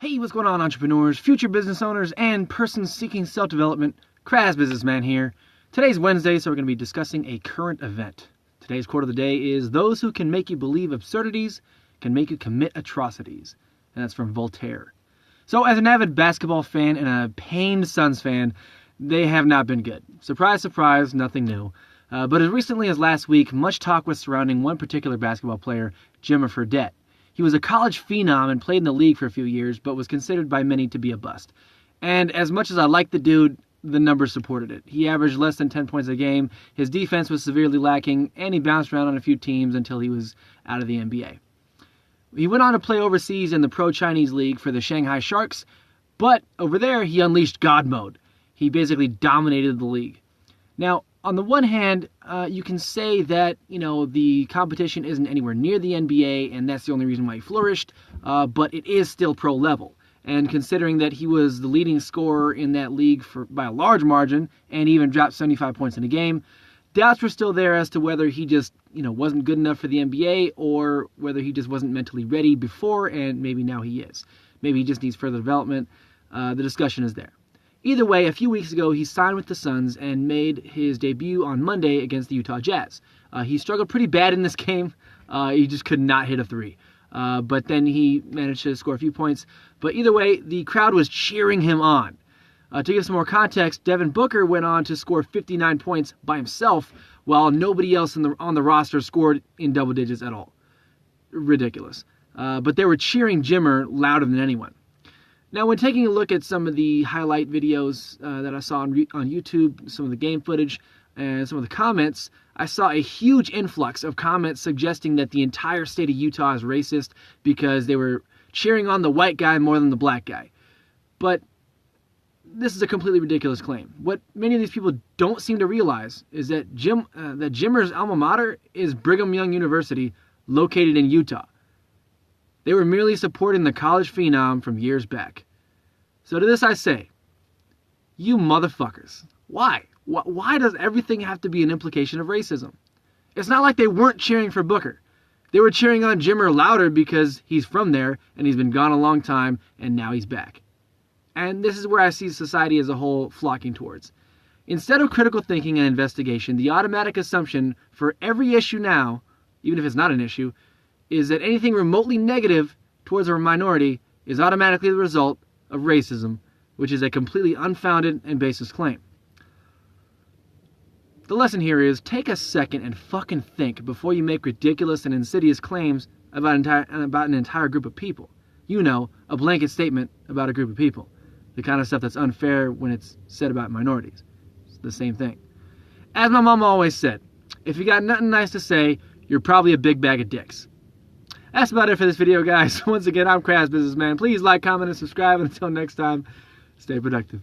Hey, what's going on, entrepreneurs, future business owners, and persons seeking self-development? Kraz Businessman here. Today's Wednesday, so we're going to be discussing a current event. Today's quote of the day is, "Those who can make you believe absurdities can make you commit atrocities." And that's from Voltaire. So as an avid basketball fan and a pained Suns fan, they have not been good. Surprise, surprise, nothing new. But as recently as last week, much talk was surrounding one particular basketball player, Jimmer Fredette. He was a college phenom and played in the league for a few years, but was considered by many to be a bust. And as much as I liked the dude, the numbers supported it. He averaged less than 10 points a game, his defense was severely lacking, and he bounced around on a few teams until he was out of the NBA. He went on to play overseas in the Pro Chinese League for the Shanghai Sharks, but over there he unleashed God mode. He basically dominated the league. Now, on the one hand, you can say that, the competition isn't anywhere near the NBA, and that's the only reason why he flourished, but it is still pro level. And considering that he was the leading scorer in that league by a large margin, and even dropped 75 points in a game, doubts were still there as to whether he just, wasn't good enough for the NBA, or whether he just wasn't mentally ready before, and maybe now he is. Maybe he just needs further development. The discussion is there. Either way, a few weeks ago, he signed with the Suns and made his debut on Monday against the Utah Jazz. He struggled pretty bad in this game. He just could not hit a three. But then he managed to score a few points. But either way, the crowd was cheering him on. To give some more context, Devin Booker went on to score 59 points by himself, while nobody else on the roster scored in double digits at all. Ridiculous. But they were cheering Jimmer louder than anyone. Now, when taking a look at some of the highlight videos that I saw on YouTube, some of the game footage, and some of the comments, I saw a huge influx of comments suggesting that the entire state of Utah is racist because they were cheering on the white guy more than the black guy. But this is a completely ridiculous claim. What many of these people don't seem to realize is that Jimmer's alma mater is Brigham Young University, located in Utah. They were merely supporting the college phenom from years back. So to this I say, you motherfuckers, why? Why does everything have to be an implication of racism? It's not like they weren't cheering for Booker. They were cheering on Jimmer louder because he's from there and he's been gone a long time and now he's back. And this is where I see society as a whole flocking towards. Instead of critical thinking and investigation, the automatic assumption for every issue now, even if it's not an issue, is that anything remotely negative towards a minority is automatically the result of racism, which is a completely unfounded and baseless claim. The lesson here is, take a second and fucking think before you make ridiculous and insidious claims about an entire group of people. A blanket statement about a group of people. The kind of stuff that's unfair when it's said about minorities. It's the same thing. As my mom always said, if you got nothing nice to say, you're probably a big bag of dicks. That's about it for this video, guys. Once again, I'm Kraz Businessman. Please like, comment, and subscribe. And until next time, stay productive.